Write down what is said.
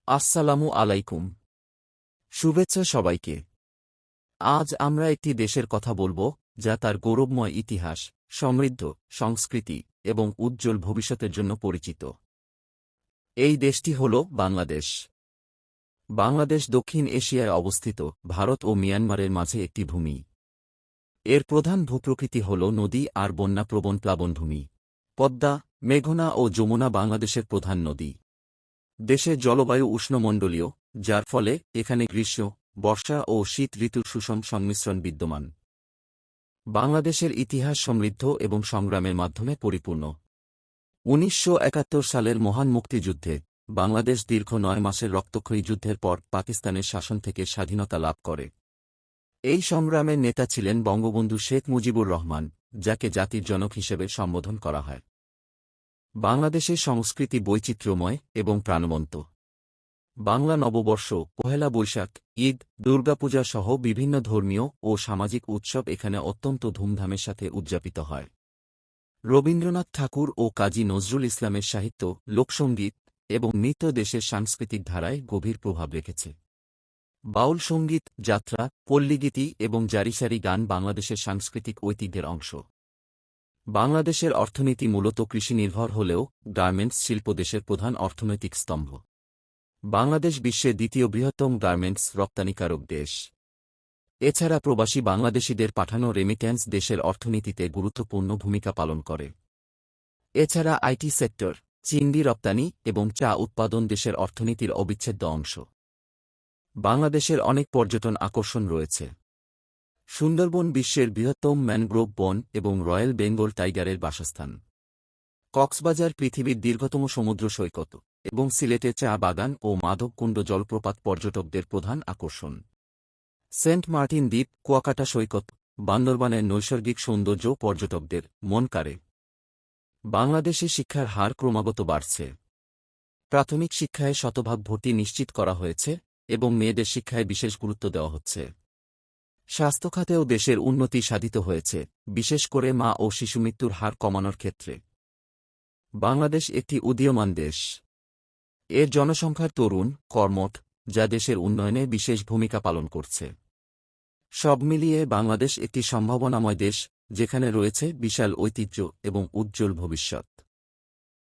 আসসালামু আলাইকুম। শুভেচ্ছা সবাইকে। আজ আমরা একটি দেশের কথা বলবো যা তার গৌরবময় ইতিহাস, সমৃদ্ধ সংস্কৃতি এবং উজ্জ্বল ভবিষ্যতের জন্য পরিচিত। এই দেশটি হল বাংলাদেশ। বাংলাদেশ দক্ষিণ এশিয়ায় অবস্থিত ভারত ও মিয়ানমারের মাঝে একটি ভূমি। এর প্রধান ভূপ্রকৃতি হল নদী আর বন্যাপ্রবণ প্লাবনভূমি। পদ্মা, মেঘনা ও যমুনা বাংলাদেশের প্রধান নদী। দেশের জলবায়ু উষ্ণমণ্ডলীয়, যার ফলে এখানে গ্রীষ্ম, বর্ষা ও শীত ঋতুর সুষম সংমিশ্রণ বিদ্যমান। বাংলাদেশের ইতিহাস সমৃদ্ধ এবং সংগ্রামের মাধ্যমে পরিপূর্ণ। ১৯৭১ সালের মহান মুক্তিযুদ্ধে বাংলাদেশ দীর্ঘ ৯ মাসের রক্তক্ষয়ী যুদ্ধের পর পাকিস্তানের শাসন থেকে স্বাধীনতা লাভ করে। এই সংগ্রামের নেতা ছিলেন বঙ্গবন্ধু শেখ মুজিবুর রহমান, যাকে জাতির জনক হিসেবে সম্বোধন করা হয়। বাংলাদেশের সংস্কৃতি বৈচিত্র্যময় এবং প্রাণবন্ত। বাংলা নববর্ষ, পহেলা বৈশাখ, ঈদ, দুর্গাপূজা সহ বিভিন্ন ধর্মীয় ও সামাজিক উৎসব এখানে অত্যন্ত ধুমধামের সাথে উদযাপিত হয়। রবীন্দ্রনাথ ঠাকুর ও কাজী নজরুল ইসলামের সাহিত্য, লোকসঙ্গীত এবং নৃত্য দেশের সাংস্কৃতিক ধারায় গভীর প্রভাব রেখেছে। বাউল সঙ্গীত, যাত্রা, পল্লীগীতি এবং জারিসারি গান বাংলাদেশের সাংস্কৃতিক ঐতিহ্যের অংশ। বাংলাদেশের অর্থনীতি মূলত কৃষিনির্ভর হলেও গার্মেন্টস শিল্প দেশের প্রধান অর্থনৈতিক স্তম্ভ। বাংলাদেশ বিশ্বের দ্বিতীয় বৃহত্তম গার্মেন্টস রপ্তানিকারক দেশ। এছাড়া প্রবাসী বাংলাদেশিদের পাঠানো রেমিট্যান্স দেশের অর্থনীতিতে গুরুত্বপূর্ণ ভূমিকা পালন করে। এছাড়া আইটি সেক্টর, চিংড়ি রপ্তানি এবং চা উৎপাদন দেশের অর্থনীতির অবিচ্ছেদ্য অংশ। বাংলাদেশের অনেক পর্যটন আকর্ষণ রয়েছে। সুন্দরবন বিশ্বের বৃহত্তম ম্যানগ্রোভ বন এবং রয়্যাল বেঙ্গল টাইগারের বাসস্থান। কক্সবাজার পৃথিবীর দীর্ঘতম সমুদ্র সৈকত এবং সিলেটে চা বাগান ও মাধবকুণ্ড জলপ্রপাত পর্যটকদের প্রধান আকর্ষণ। সেন্ট মার্টিন দ্বীপ, কুয়াকাটা সৈকত, বান্দরবানের নৈসর্গিক সৌন্দর্য পর্যটকদের মন কাড়ে। বাংলাদেশে শিক্ষার হার ক্রমাগত বাড়ছে। প্রাথমিক শিক্ষায় শতভাগ ভর্তি নিশ্চিত করা হয়েছে এবং মেয়েদের শিক্ষায় বিশেষ গুরুত্ব দেওয়া হচ্ছে। স্বাস্থ্যখাতেও দেশের উন্নতি সাধিত হয়েছে, বিশেষ করে মা ও শিশুমৃত্যুর হার কমানোর ক্ষেত্রে। বাংলাদেশ একটি উদীয়মান দেশ। এর জনসংখ্যার তরুণ, কর্মঠ, যা দেশের উন্নয়নে বিশেষ ভূমিকা পালন করছে। সব মিলিয়ে বাংলাদেশ একটি সম্ভাবনাময় দেশ, যেখানে রয়েছে বিশাল ঐতিহ্য এবং উজ্জ্বল ভবিষ্যৎ।